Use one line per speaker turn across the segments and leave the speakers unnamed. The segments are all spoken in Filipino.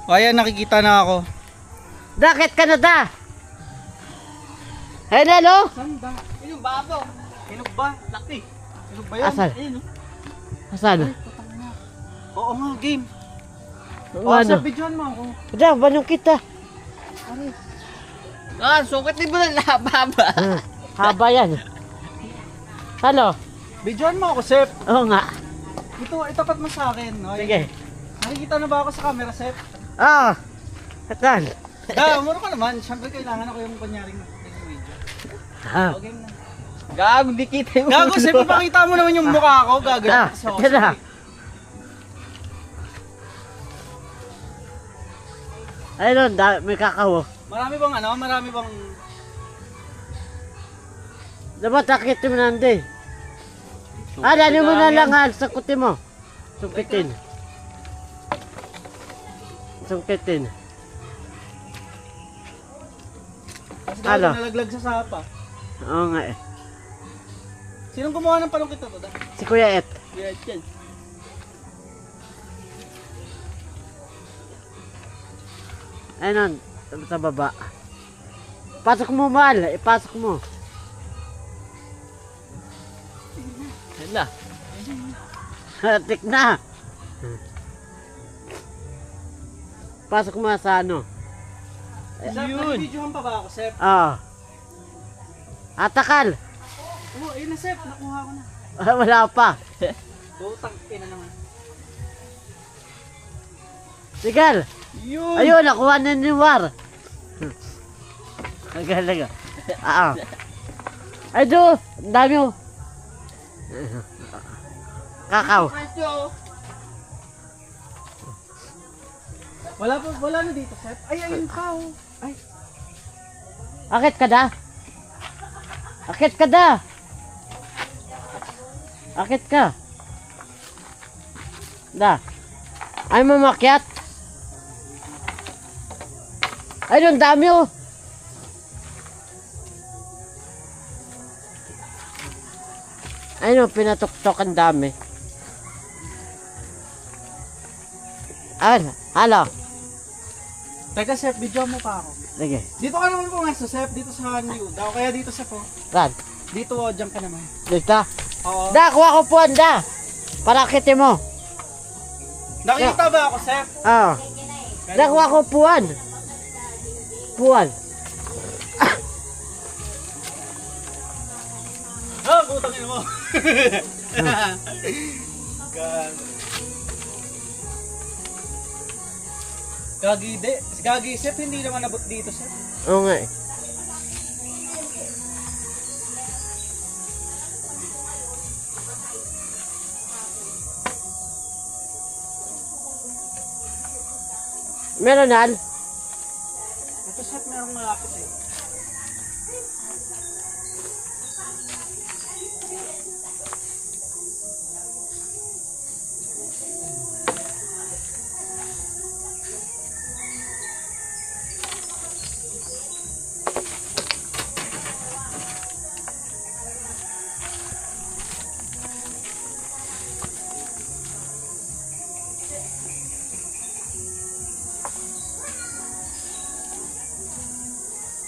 O ayan, nakikita na ako.
Bakit ka na da? Ayun na, no?
Sanda? Ayun, babo. Hinog ba? Laki. Hinog ba yun?
Asan?
Ayun,
Asan?
ay, patang na. Oo nga, game. O,
Ano?
sa videoan mo ako.
Da, banong kita.
Aray. Ah, sukat din mo na haba.
Haba yan. Ano?
Videoan mo ako, Sep.
Oo nga.
Ito, itapat mo sa akin. Okay?
Sige.
Nakikita na ba ako sa camera, Sep?
Ah. Asan?
Muro ka naman. Siyempre, kailangan ako yung kunyaring video.
Ah.
Okay na.
Gago, di kita yung
Gago, Sep, ipakita mo naman yung mukha ko. Gago.
Ah, yan na. Ayun, may kakao.
Marami bang ano? Marami bang...
Dapat akit mo nandi. Dali mo na lang ha, sakutin mo. Sungkitin. Sungkitin.
Kasi
Ano?
gago, nalaglag sa sapa.
Oo nga eh.
Sinong gumawa ng palungkit na to?
Si Kuya Et.
Yeah, yan.
Ayun, sa baba. Pasok mo, Mal. Ipasok mo.
Yan na.
Tik na. Pasok mo sa ano.
Sep, nag-videohan pa ba ako, Sep?
Ah. Atakal.
Oo, ayun na, Sep. Nakuha ko na.
Wala pa.
Butang ina naman.
Sigal.
Yun!
Ayun, nakuha na ni War. Ang galing ah. Ay, do. Ang dami oh. Kakao.
Wala na dito, Sep. Ay, ayun pa, oh. Ay,
Akit ka da. Akit ka da. Akit ka. Da. Ay, mamakyat. Ay, ang dami oh. Ay, no, pinatok-tok ang dami. Halo.
teka, Sep, video mo pa ako.
Sige,
Dito ka naman po nga sa Sep, dito sa New. O kaya dito sa po.
Ran.
Dito, dyan ka naman.
Dito.
Oo.
Da, kuha ko puwan, da. Para akitin mo.
Nakikita ba ako, Sep?
Ah. Da, kuha ko puwan. Puwan.
Ah, putang ina mo. God. Gagi, Sep, hindi naman nabot dito, Sep.
Oo nga eh. Meron yan?
Ito, Sep, merong malapit eh.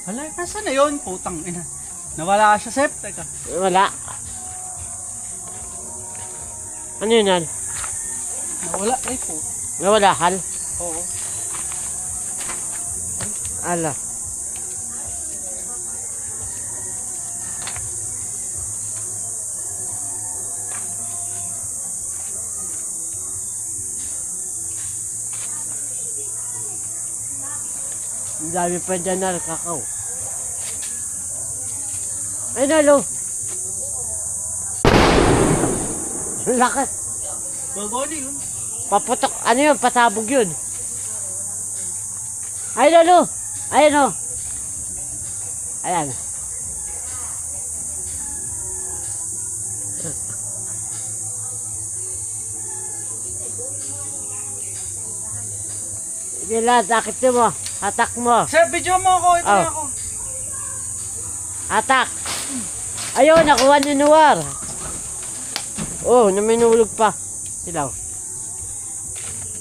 Hala, nasa na yun? Putang ina. Nawala siya, Sep. Teka.
Wala. Ano yun yan?
Nawala. Ay, po.
Nawala, hal?
Oo.
Ala. Ang dami pa dyan na kakao. Ay, nalo. Lakas.
Bagoni yun.
Paputok. Ano yun? Pasabog yun. Ay, nalo. Ayan o. Ayan. Sige lang, sakit mo. Atak mo.
Sep, video mo ako. Ito
Oh.
na ako.
Atak. Ayun, nakuha ni Nuwar. Oh, naminulog pa. Silaw.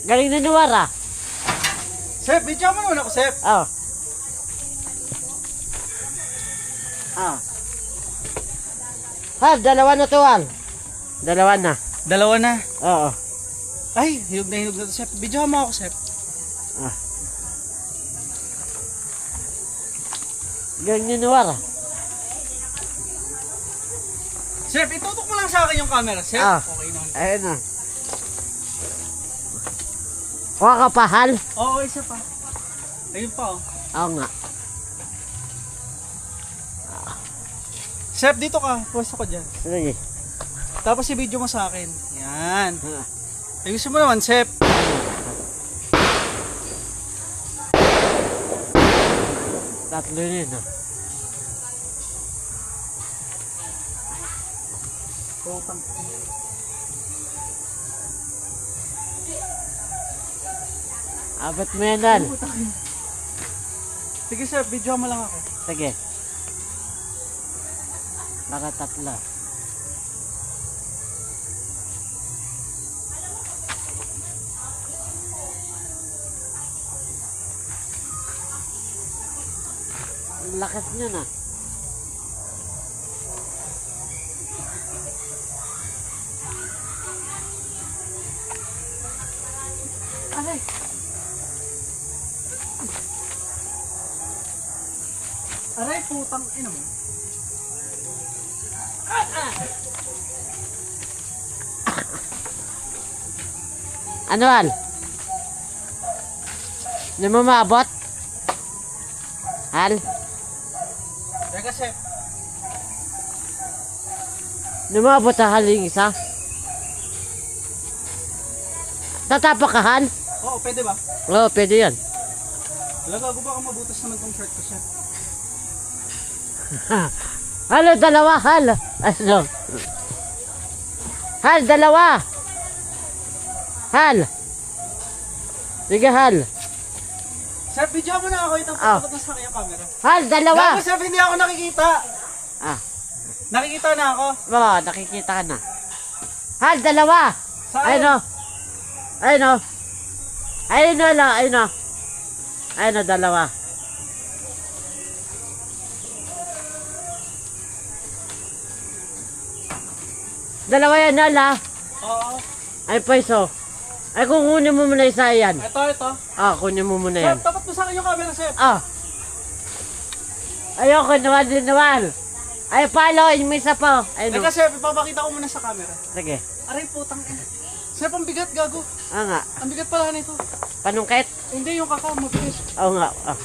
Galing ni Nuwar ah.
Sep, video mo naman ako, Sep.
Oh. Ah. Hal, dalawa na to, Hal. Dalawa na.
Dalawa na.
Oo.
Ay, hinog na to, Sep. Video mo ako, Sep.
Ah. Ganyan nuwar.
Sep, itutok mo lang sa akin yung camera, Sep.
Ah.
Okay naman.
Ayun na. Kuha ka pa, Hal?
Oo, isa pa. Ayun pa, oh.
Oo nga.
Sep, dito ka. Pwesto ko dyan.
Sige.
Tapos i-video mo sa akin. Yan.
Ah.
Ayusin mo naman, Sep.
Tatlo yun, ah. Abot mo yan, Hal.
Sige, Sep. Video mo lang ako.
Sige. Baka tatlo. Ang lakas niya na.
Aray. Aray, putang ina mo.
Ano, Hal? Hindi mo maabot? Hal?
Teka, Sep.
Hindi mo maabot ang Hal yung isa? Tatapak ka, Hal?
Oo, pwede ba?
Oo, pwede yan.
Wala, gago baka mabutas naman tong shirt ko, Sep.
Halo, dalawa, Hal. Ano? Hal, dalawa. Hal. Sige, Hal.
Sep, video mo na ako. Itang
Ah.
patakot na sa akin yung camera.
Hal, dalawa.
Gago, Sep, hindi ako nakikita.
Ah,
Nakikita na ako.
oo, nakikita ka na. Hal, dalawa.
Saan?
Ayun o. Ayun o. Ayun o, ayun o. Ayun o, dalawa. Dalawa yan, Hal, ha?
Oo.
Ay, pweso. Ay, kung kunin mo muna isa yan.
Ito.
Ah, kunin mo muna yan.
Sep, tapat mo sa akin yung camera, Sep.
Ah. Ayoko, naman din naman. Ay, palo, yung may isa pa. Ayun o.
Teka, Sep, ipapakita ko muna sa camera.
Sige.
Aray, putang ina. Sep, ang bigat, gago.
Ah nga.
Ang bigat pala nito.
Panungkit?
Hindi, yung kakao, mabigat.
Oo nga. Ah.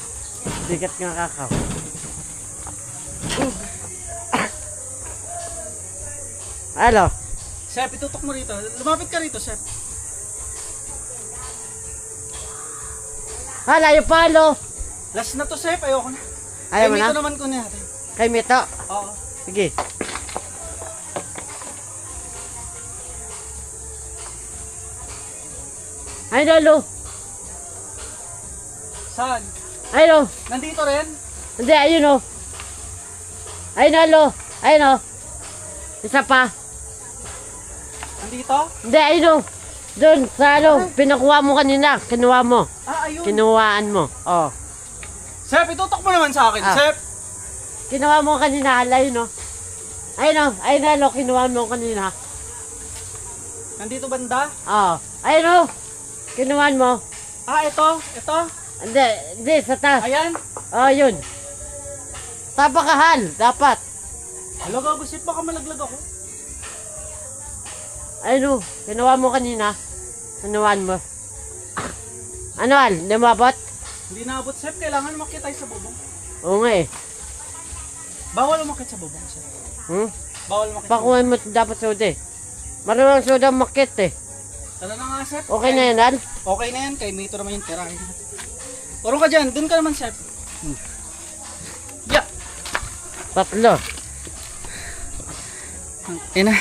Bigat nga kakao. Halo.
Sep, itutok mo rito. Lumapit ka rito, Sep.
Hala, yung palo.
Last na to, Sep. Ayoko na.
Ayaw mo
Ay,
na?
ito naman ko natin.
Kay Mito.
Oo.
Sige. Ay, lalo.
Saan?
Ay, no.
Nandito rin?
Hindi, ayun o. Ay, lalo. Ayun o. Isa pa.
Nandito?
Hindi, ayun o. Doon, sa ano, pinakuha mo kanina. Kinuha mo.
Ah, ayun.
Kinuhaan mo. Oh.
Sep, itutok mo naman sa akin,
Ah.
Sep.
Kinuha mo kanina, halay, no? Ayun o, ayun na, no, kinuha mo kanina.
Nandito banda?
Oo. Ayun o, kinuha mo.
Ah, ito.
Hindi, sa taas.
Ayan.
Oo, yun. Tapakahal, dapat.
Hala, gago, Sep. Baka malaglag ako.
Ayun o, kinuha mo kanina. Kinuha mo. Ano, Al? Hindi mo abot?
Hindi naabot, Sep. Kailangan umakit tayo sa bubong.
Oo nga eh.
Bawal umakit sa bubong, Sep.
Hmm?
Bawal umakit sa bubong.
Pakuha mo dapat soda eh. Maraming soda makit eh.
Tala na nga, Sep.
Okay na yan, Al?
Okay na yan. Kay Mito naman yung tirahin. Puro ka dyan. Doon ka naman, Sep. Yeah.
Tatlo.
Ina.